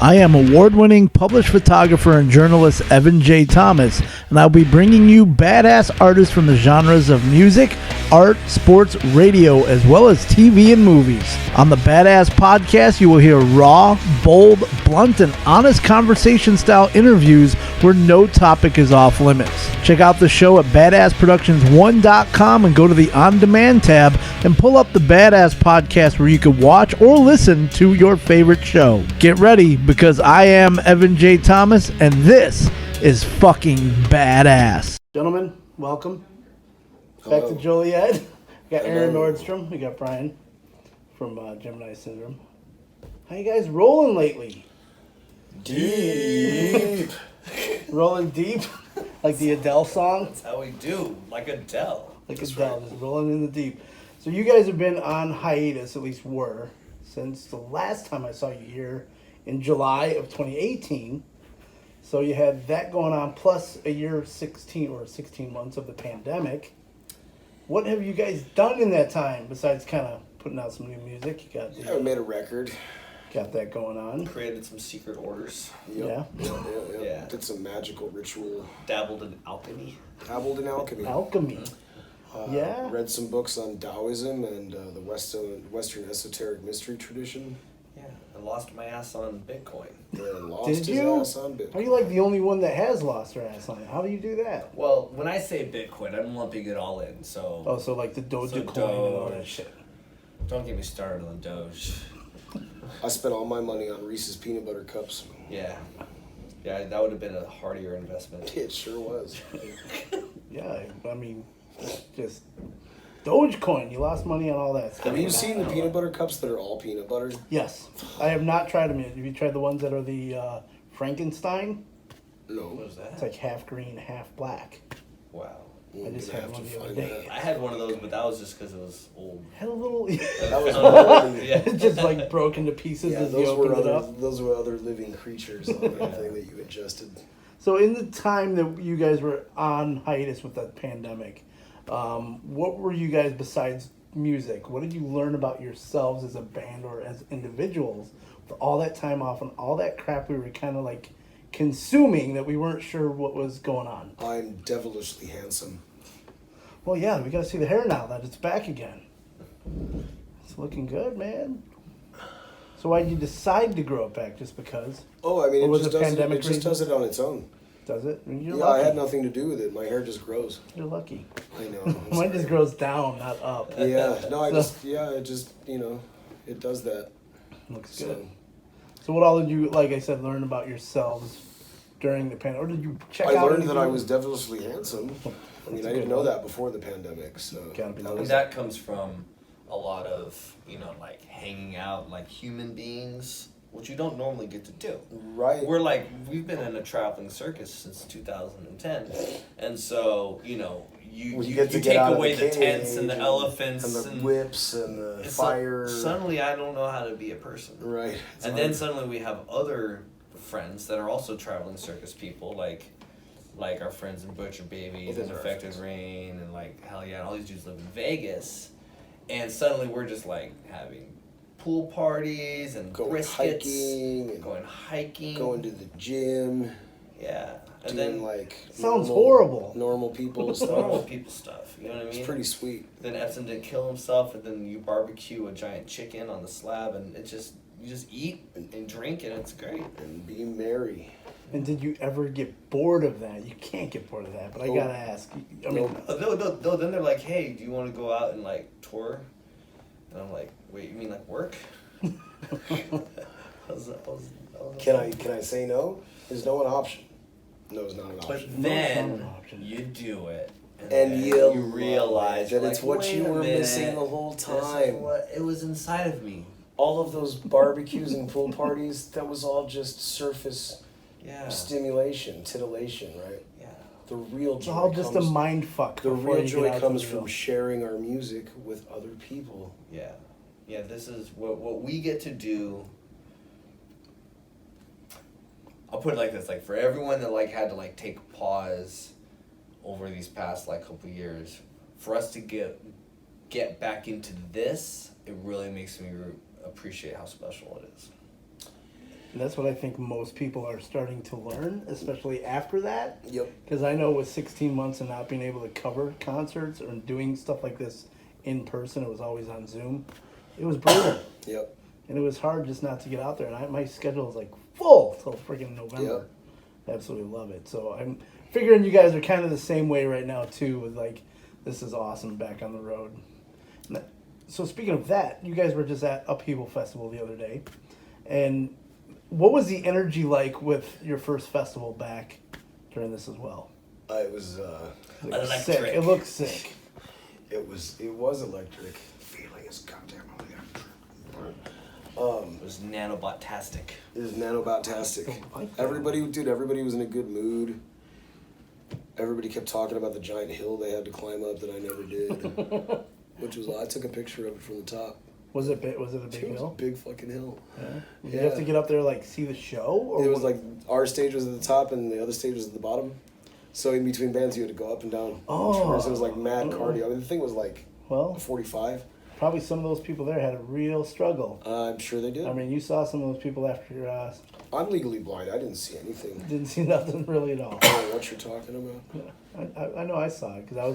I am award-winning published photographer and journalist Evan J. Thomas, and I'll be bringing you badass artists from the genres of music, art, sports, radio, as well as TV and movies. On the Badass Podcast, you will hear raw, bold, blunt, and honest conversation-style interviews where no topic is off limits. Check out the show at badassproductions1.com and go to the On-Demand tab and pull up the Badass Podcast where you can watch or listen to your favorite show. Get ready, because I am Evan J. Thomas, and this is fucking badass. Gentlemen, welcome. Hello. Back to Joliet. We got Aaron Nordstrom. We got Brian from Gemini Syndrome. How you guys rolling lately? Deep. Rolling deep? Like the Adele song? That's how we do. Like Adele. Like Adele, just rolling in the deep. So you guys have been on hiatus, at least were, since the last time I saw you here in July of 2018. So you had that going on, plus a year 16 months of the pandemic. What have you guys done in that time besides kind of putting out some new music? You got we made a record. Got that going on. Created some secret orders. Yep. Yeah. Yeah. Did some magical ritual. Dabbled in alchemy. Alchemy. Yeah. Read some books on Taoism and the Western esoteric mystery tradition. Yeah. I lost my ass on Bitcoin. And lost Did his you? ass on Bitcoin. Are you like the only one that has lost her ass on it? How do you do that? Well, when I say Bitcoin, I'm lumping it all in. So. Oh, so like the Dogecoin and all that shit. Don't get me started on Doge. I spent all my money on Reese's peanut butter cups. Yeah. Yeah, that would have been a hardier investment. It sure was. Yeah, I mean, just Dogecoin. You lost money on all that stuff. Have you seen the peanut butter cups that are all peanut butter? Yes. I have not tried them yet. Have you tried the ones that are the Frankenstein? No. What was that? It's like half green, half black. Wow. I just had one the other day. I had one of those, but that was just because it was old. Had a little... That was Yeah. It just like broke into pieces Yeah, as you opened it up. those were other living creatures on that thing that you adjusted. So in the time that you guys were on hiatus with that pandemic, what were you guys, besides music, what did you learn about yourselves as a band or as individuals with all that time off and all that crap we were kind of like consuming that we weren't sure what was going on? I'm devilishly handsome. Well, yeah, we got to see the hair now that it's back again. It's looking good, man. So why did you decide to grow it back? Just because? Oh, I mean, Or it was just, it does, pandemic it just does it on its own. Does it? I mean, you're Yeah, lucky. I had nothing to do with it. My hair just grows. You're lucky. I know. I'm Mine sorry. just grows down, not up. Yeah, no, it does that. Looks So, good. So what all did you, like I said, learn about yourselves during the pandemic? Or did you check I out... learned that I anything? was devilishly handsome. I mean, That's a I didn't good know one. that before the pandemic, so... Gotta be that nice. was- That comes from a lot of, like hanging out like human beings, which you don't normally get to do. Right. We've been in a traveling circus since 2010, and so, you get to get take out of away the cage tents and the elephants and the whips and the and fire. Suddenly I don't know how to be a person. Right. And then suddenly we have other friends that are also traveling circus people, like our friends in Butcher Babies and Affected Rain and Hell Yeah, and all these dudes live in Vegas. And suddenly we're just having pool parties and going briskets, hiking, going to the gym. Yeah. And doing then Sounds horrible. Normal people stuff. normal people stuff, you know what I mean? It's pretty sweet. Then Epson didn't kill himself, and then you barbecue a giant chicken on the slab, and you just eat and drink, and it's great. And be merry. And did you ever get bored of that? You can't get bored of that, but I gotta ask. I mean, No, then they're like, hey, do you want to go out and tour? And I'm like, wait, you mean work? Can I say no? Is no an option? No is not an option. But No, it's then not an option. you do it, And then you realize that it's what you were missing the whole time. It was inside of me. All of those barbecues and pool parties, that was all just surface Yeah. stimulation, titillation, right? Yeah. The real it's joy all just a comes, mind fuck. the before real you joy get out comes to the from real. sharing our music with other people. Yeah. Yeah, this is what we get to do. I'll put it like this, for everyone that had to take pause over these past couple years, for us to get back into this, it really makes me appreciate how special it is. And that's what I think most people are starting to learn, especially after that. Yep. Because I know with 16 months and not being able to cover concerts or doing stuff like this in person, it was always on Zoom. It was brutal. Yep. And it was hard just not to get out there. And my schedule is like full till freaking November. Yep. Absolutely love it. So I'm figuring you guys are kind of the same way right now too. With like, this is awesome back on the road. So speaking of that, you guys were just at Upheaval Festival the other day, and what was the energy like with your first festival back during this as well? It was electric. Sick. It looked sick. It was electric. Feeling is goddamn electric. It was nanobot-tastic. It was nanobot-tastic. Everybody was in a good mood. Everybody kept talking about the giant hill they had to climb up that I never did. Which was, I took a picture of it from the top. Was it a big hill? It was a big fucking hill. Yeah. Did you have to get up there like see the show? Or it was like our stage was at the top and the other stage was at the bottom. So in between bands you had to go up and down. Oh. So it was like mad cardio. I mean the thing was like 45. Probably some of those people there had a real struggle. I'm sure they did. I mean, you saw some of those people after your I'm legally blind. I didn't see anything. Didn't see nothing really at all. I don't know what you're talking about. I know I saw it because I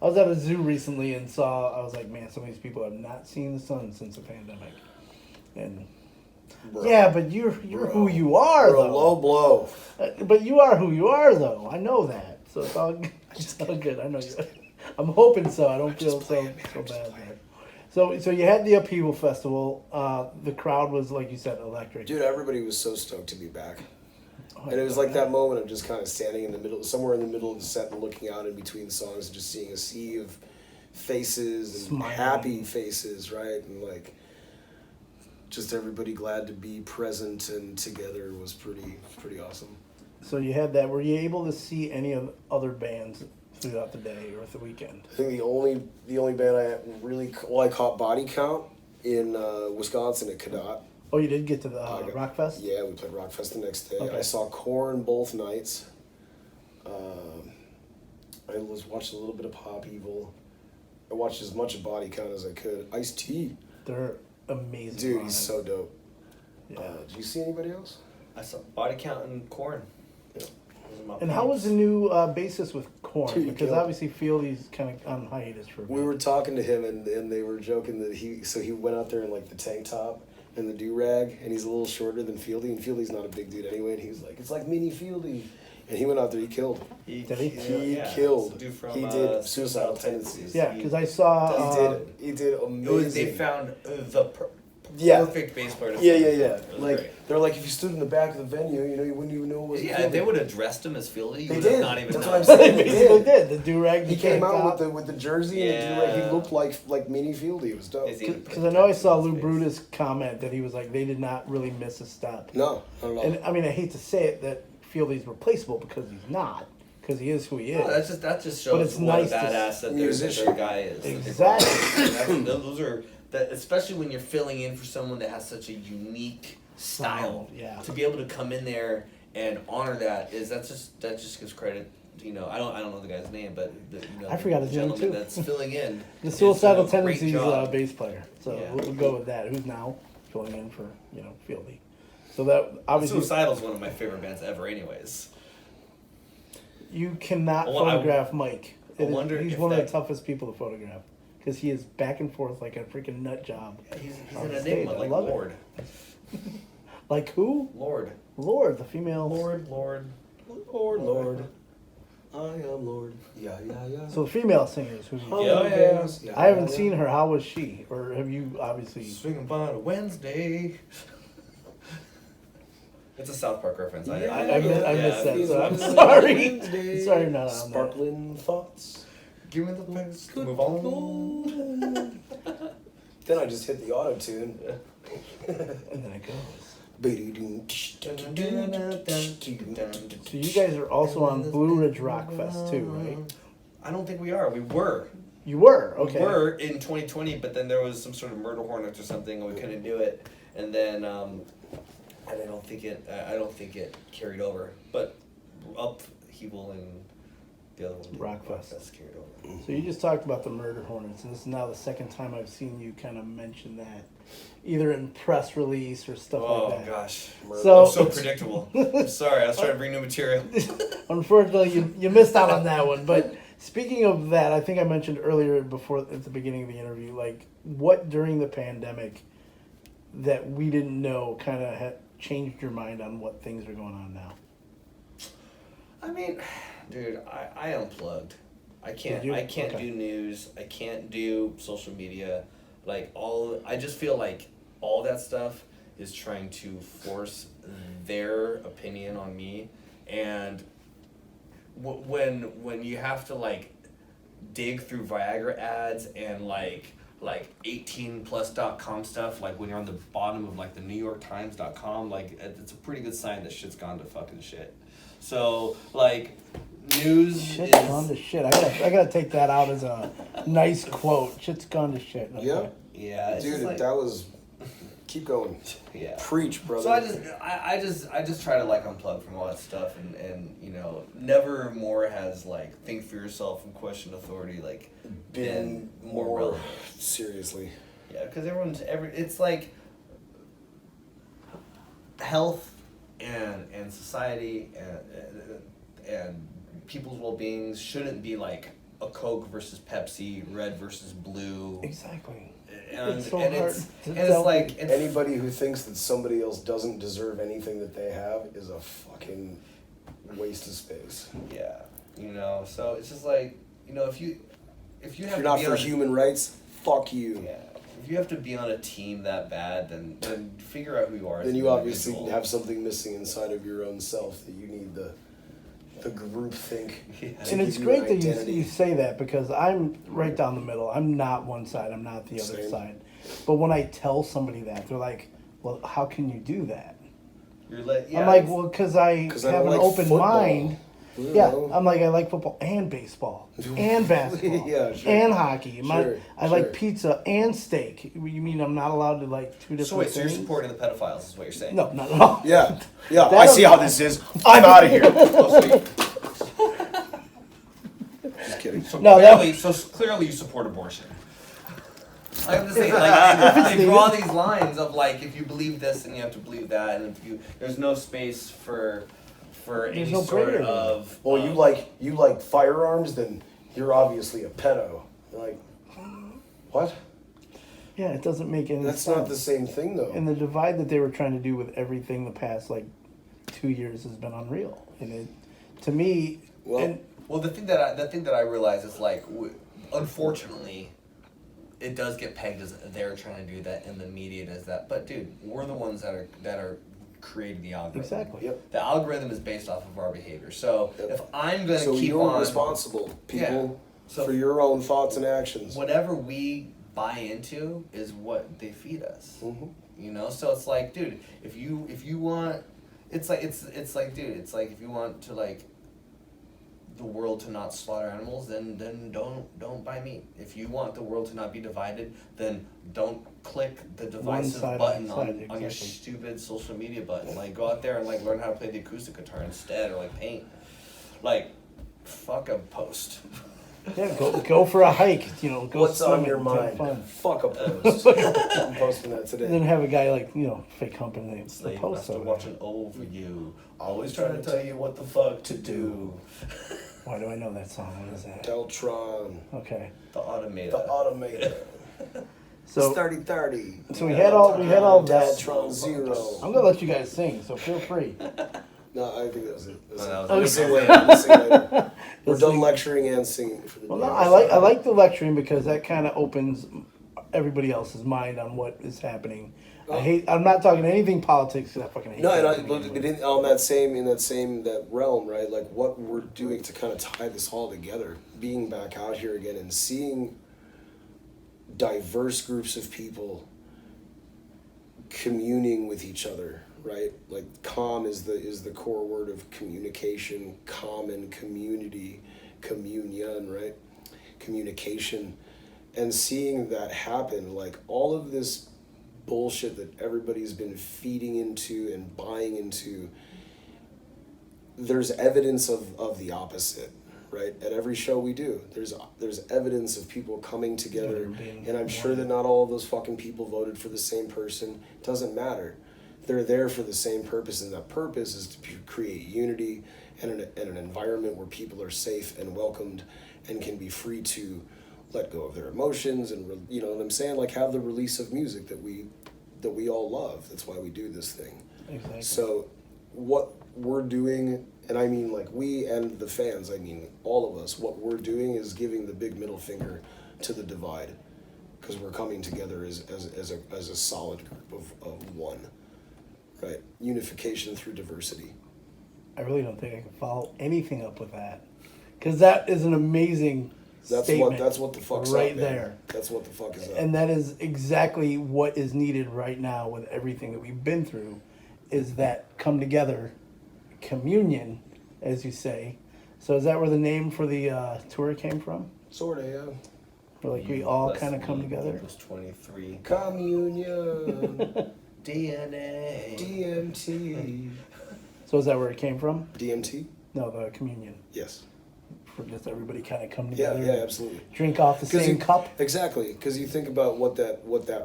was at a zoo recently and I was like, man, some of these people have not seen the sun since the pandemic, and Bro. yeah, but you're who you are You're though. a low blow. But you are who you are though. I know that, so it's all good. I know you. I'm hoping so. I don't feel so bad there. So you had the Upheaval Festival. The crowd was, like you said, electric. Dude, everybody was so stoked to be back. And it was like that moment of just kind of standing in the middle, somewhere in the middle of the set and looking out in between songs and just seeing a sea of faces and Smiling. happy faces, right? And like, just everybody glad to be present and together was pretty awesome. So you had that. Were you able to see any of other bands throughout the day or the weekend? I think the only band I caught Body Count in Wisconsin at Cadott. Oh, you did get to the Rock Fest? Yeah, we played Rock Fest the next day. Okay. I saw Korn both nights. I watched a little bit of Pop Evil. I watched as much of Body Count as I could. Ice-T. They're amazing. Dude, live. he's so dope. Yeah. Did you see anybody else? I saw Body Count and Korn. Yeah. And how was the new bassist with Korn? Dude, Because killed. obviously Fieldy's kind of on hiatus for a bit. We were talking to him and they were joking that he went out there in like the tank top and the do-rag and he's a little shorter than Fieldy and Fieldy's not a big dude anyway and he was like, it's like mini Fieldy. And he went out there, he killed. Did he? He Yeah, killed. it's the dude from, He did Suicidal Suicidal Tendencies. Yeah, because I saw... He did amazing. They found the Yeah. perfect bass player. Yeah. It was Like great. they're like if you stood in the back of the venue, you wouldn't even know it was. Yeah, they would have dressed him as Fieldy. They You would did. have not even That's known. what I'm saying. they basically did. The do-rag. He came out with the jersey and the Yeah. do-rag. He looked like mini Fieldy. It was dope. Is he- Because I know I saw Lou Brutus comment that he was like, they did not really miss a step. No, not at all. And I mean, I hate to say it that Fieldy's replaceable because he's not. Because he is who he is. No, that just But shows it's what nice a to badass that musician. their guy is. Exactly. Those are that, especially when you're filling in for someone that has such a unique style. Yeah. To be able to come in there and honor that just gives credit. You know, I don't know the guy's name, but I forgot his the name, gentleman too. that's filling in. The is Suicidal doing a great Tendencies job. bass player. So Yeah. we'll go with that. Who's now filling in for, Fieldy. So that obviously Suicidal's one of my favorite bands ever, anyways. you cannot Well, photograph Mike. I wonder He's if one of that- the toughest people to photograph because he is back and forth like a freaking nut job. He's on an the enigma, stage. I like love it. Lord. Like who? Lord. Lord, the female. Lord. Lord. I am Lord. Yeah. So the female singers who Yeah. I haven't seen her. How was she? Or have you obviously? Swinging by a Wednesday. It's a South Park reference. I missed that. So I'm Wednesday. sorry. Sorry, not on that. Sparkling thoughts. Give me the place to move on. Then I just hit the auto tune. And then it goes. So So you guys are also on Blue Ridge Rock Fest too, right? I don't think we are. We were. You were okay. We were in 2020, but then there was some sort of murder hornets or something, and we couldn't do it. And then, and I don't think it carried over. But Upheaval and The other one, Rockfest. carried over. So you just talked about the murder hornets, and this is now the second time I've seen you kind of mention that, either in press release or stuff like that. Oh gosh, So I'm so predictable. I'm sorry, I was trying to bring new material. Unfortunately, you missed out on that one. But speaking of that, I think I mentioned earlier before at the beginning of the interview, like what during the pandemic that we didn't know kind of had changed your mind on what things are going on now. I mean, dude, I unplugged. I can't do news. I can't do social media. Like I just feel like all that stuff is trying to force their opinion on me, and when you have to like dig through Viagra ads and like 18plus.com stuff, like when you're on the bottom of like the NewYorkTimes.com, like it's a pretty good sign that shit's gone to fucking shit. So like news Shit's gone to shit. I gotta take that out as a nice quote. Shit's gone to shit. Okay. Yep. Yeah, it's dude, just like, that was. Keep going. Yeah. Preach, brother. So I just try to like unplug from all that stuff, and you know, never more has like think for yourself and question authority like been more relevant. Seriously. Yeah, because it's like health and society and people's well-being shouldn't be like a Coke versus Pepsi, red versus blue. Exactly. And it's so and hard it's to and tell. it's like Anybody who thinks that somebody else doesn't deserve anything that they have is a fucking waste of space. yeah, you know. So it's just like, you know, if you If have you're to not be for on, human rights, fuck you. yeah, if you have to be on a team that bad, then figure out who you are. as Then an you obviously individual. have something missing inside of your own self that you need the group think. Yeah. And it's great that you say that, because I'm right down the middle. I'm not one side. I'm not the other Same. side. But when I tell somebody that, they're like, "Well, how can you do that?" You're like, yeah, I'm like, "Well, because I 'Cause have I don't an like open football. mind." You Yeah, know? I'm like, I like football and baseball and basketball Yeah, sure. and hockey. I Sure. like pizza and steak. You mean I'm not allowed to like two different so wait, so you're things? supporting the pedophiles is what you're saying? No, not at all. Yeah. That I see how this is. I'm out of here. Just kidding. No, that- Clearly you support abortion. I'm just saying, like, they draw these lines of like, if you believe this, then you have to believe that, and there's no space for any no sort gray area. of. Well, you like firearms, then you're obviously a pedo. You're like, what? Yeah, it doesn't make any That's sense. not the same thing, though. And the divide that they were trying to do with everything the past like 2 years has been unreal. And it, to me, Well- and Well, the thing that I realize is like, unfortunately, it does get pegged as they're trying to do that, and the media does that. But dude, we're the ones that are creating the algorithm. exactly. Yep. The algorithm is based off of our behavior. So Yep. if I'm gonna So keep you're on responsible, people, So- for your own thoughts and actions. whatever we buy into is what they feed us. Mhm. You know, so it's like, dude, if you want, it's like dude, it's like if you want to like the world to not slaughter animals, then don't buy meat. If you want the world to not be divided, then don't click the divisive side button on on side, your exactly. stupid social media button. Like, go out there and like learn how to play the acoustic guitar instead, or like paint. Like, fuck a post. Yeah, go for a hike. You know, go What's on swimming, your have mind? fun. Fuck a post. I'm posting that And today. then have a guy like fake humping the Slave post. master over watching over you, always trying to tell you what the fuck to do. there. Why do I know that song? What is that? Deltron. Okay, The automator. The Automator. so 3030. so we had all that. Deltron Zero. I'm gonna let you guys sing, so feel free. No, I think that was it. No, that was We'll it. sing later. We'll sing later. We're Let's done sing. lecturing and singing for the Well, day. no, I like the lecturing because that kind of opens everybody else's mind on what is happening. I'm not talking anything politics because I fucking hate No, and that. but in that realm, right? Like what we're doing to kind of tie this all together, being back out here again and seeing diverse groups of people communing with each other, right? Like calm is the core word of communication, common, community, communion, right? Communication, and seeing that happen, like all of this bullshit that everybody's been feeding into and buying into, there's evidence of the opposite, right? At every show we do, there's evidence of people coming together, and I'm sure that not all of those fucking people voted for the same person. It doesn't matter. They're there for the same purpose, and that purpose is to create unity and an environment where people are safe and welcomed and can be free to let go of their emotions and, you know what I'm saying? Like, have the release of music that we all love. That's why we do this thing. Exactly. So what we're doing, and I mean like we and the fans, I mean all of us, what we're doing is giving the big middle finger to the divide, because we're coming together as a solid group of one, right? Unification through diversity. I really don't think I can follow anything up with that, because that is an amazing statement. That's what the fuck's right up, man. there. That's what the fuck is up. And that is exactly what is needed right now with everything that we've been through, is that come together communion, as you say. So is that where the name for the tour came from? Sort of, yeah. Where like we all kind of come together? Equals 23. Communion. DNA. DMT. So is that where it came from? DMT? No, the communion. Yes. For just everybody kind of come Yeah, together. yeah, absolutely. Drink off the same cup. Exactly, because you think about what that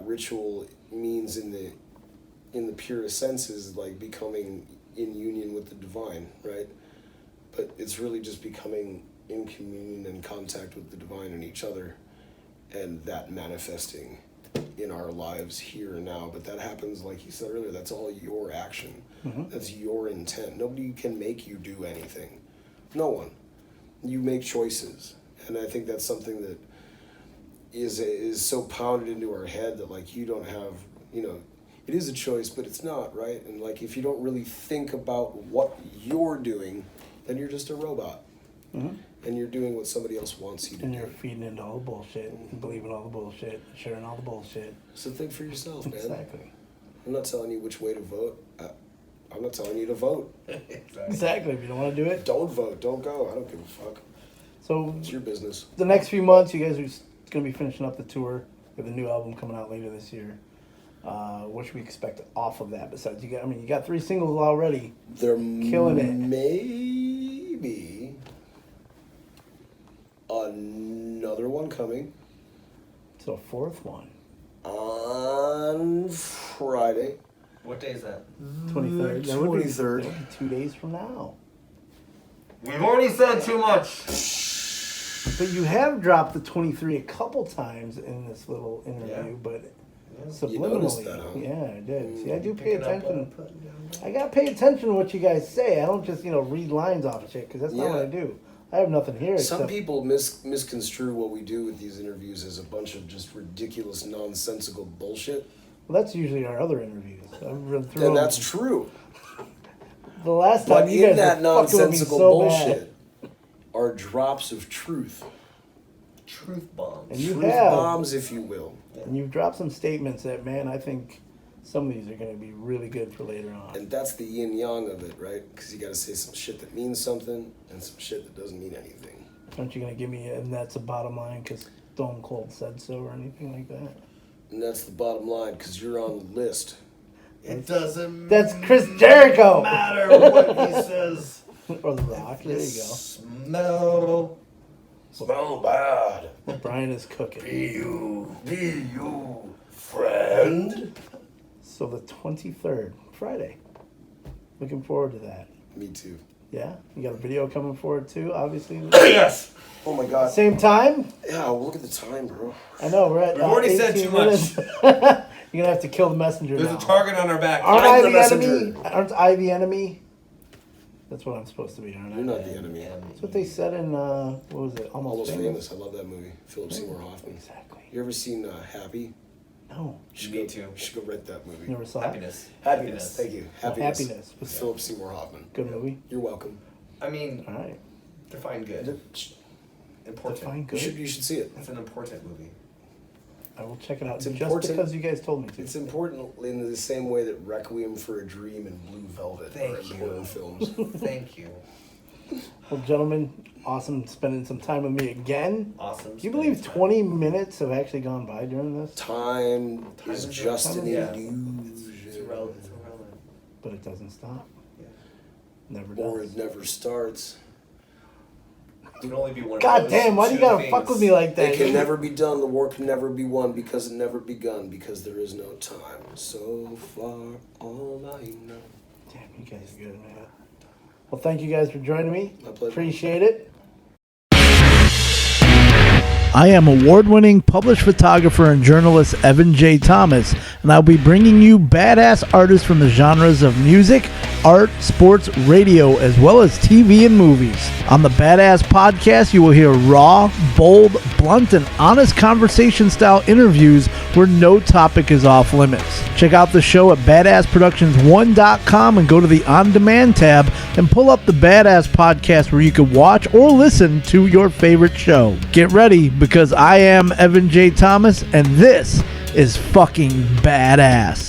ritual means in the purest sense is like becoming in union with the divine, right? But it's really just becoming in communion and contact with the divine and each other, and that manifesting in our lives here and now. But that happens, like you said earlier, that's all your action. Mm-hmm. That's your intent. Nobody can make you do anything. No one. You make choices. And I think that's something that is so pounded into our head that like you don't have, you know, it is a choice, but it's not, right? And like if you don't really think about what you're doing, then you're just a robot. Mm-hmm. And you're doing what somebody else wants you to And do. you're feeding into all the bullshit, and believing all the bullshit, sharing all the bullshit. So think for yourself, man. Exactly. I'm not telling you which way to vote. I'm not telling you to vote. Exactly. If you don't want to do it, Don't vote. Don't go. I don't give a fuck. So It's your business. the next few months, you guys are going to be finishing up the tour with a new album coming out later this year. What should we expect off of that? Besides, you got 3 singles already. There Killing it. may be another one coming So a 4th one. on Friday. What day is that? 23rd. That would be 23rd. 2 days from now. We've already said too much. But you have dropped the 23 a couple times in this little interview, Yeah. but You noticed subliminally. that, huh? Yeah, I did. See, I do pay Picking up attention. on putting down. I gotta pay attention to what you guys say. I don't just, read lines off of shit, because that's not what I Yeah. do. I have nothing here Some except... people misconstrue what we do with these interviews as a bunch of just ridiculous, nonsensical bullshit. Well, that's usually our other interviews. I've read through And them. that's true. The last time But you in guys that were fucking with me nonsensical so bullshit are drops of truth. Truth bombs. And you Truth have. bombs, if you will. And you've dropped some statements that, man, I think some of these are going to be really good for later on. And that's the yin yang of it, right? Because you got to say some shit that means something and some shit that doesn't mean anything. Aren't you going to give me, and that's a bottom line because Stone Cold said so or anything like that? And that's the bottom line because you're on the list. It doesn't That's Chris Jericho! matter what he says. Or The Rock, there you go. Smell bad. Brian is cooking. Be you, friend. So the 23rd, Friday. Looking forward to that. Me too. Yeah? You got a video coming forward too, obviously? Yes. Oh my god. Same time? Yeah, well, look at the time, bro. I know, we're at We've already said 18 too much. minutes. You're going to have to kill the messenger There's now. a target on our back. Aren't I'm I the the enemy? messenger. Aren't I the enemy? That's what I'm supposed to be, aren't I? You're not the enemy. That's what they said in, what was it? Almost famous. I love that movie. Philip Seymour Hoffman. Exactly. You ever seen Happy? No. You should Me go, too. You should go rent that movie. Never saw it. Happiness. Happiness. Thank you. Happiness. Happiness. With Philip Seymour Hoffman. Good movie. You're welcome. I mean, All right. define good. Important. Define You good. should see it. It's an important movie. I will check it out It's just important. because you guys told me to. It's important in the same way that Requiem for a Dream and Blue Velvet Thank are you. important films. Thank you. Well, gentlemen, awesome spending some time with me again. Awesome. Do you believe 20 minutes have actually gone by during this? Time is is just an yeah. illusion. It's irrelevant. It's irrelevant. But it doesn't stop. Yeah. Never Or does. it never starts. can only be one. God of those damn, why do you two gotta things. fuck with me like that? It can never be done. The war can never be won because it never begun. Because there is no time. So far, all I know. Damn, you guys are good, man. Well, thank you guys for joining me. My pleasure. Appreciate it. I am award-winning published photographer and journalist Evan J. Thomas, and I'll be bringing you badass artists from the genres of music, art, sports, radio, as well as TV and movies. On the Badass Podcast, you will hear raw, bold, blunt, and honest conversation-style interviews where no topic is off limits. Check out the show at badassproductions1.com and go to the On Demand tab and pull up the Badass Podcast where you can watch or listen to your favorite show. Get ready, because I am Evan J. Thomas, and this is fucking badass.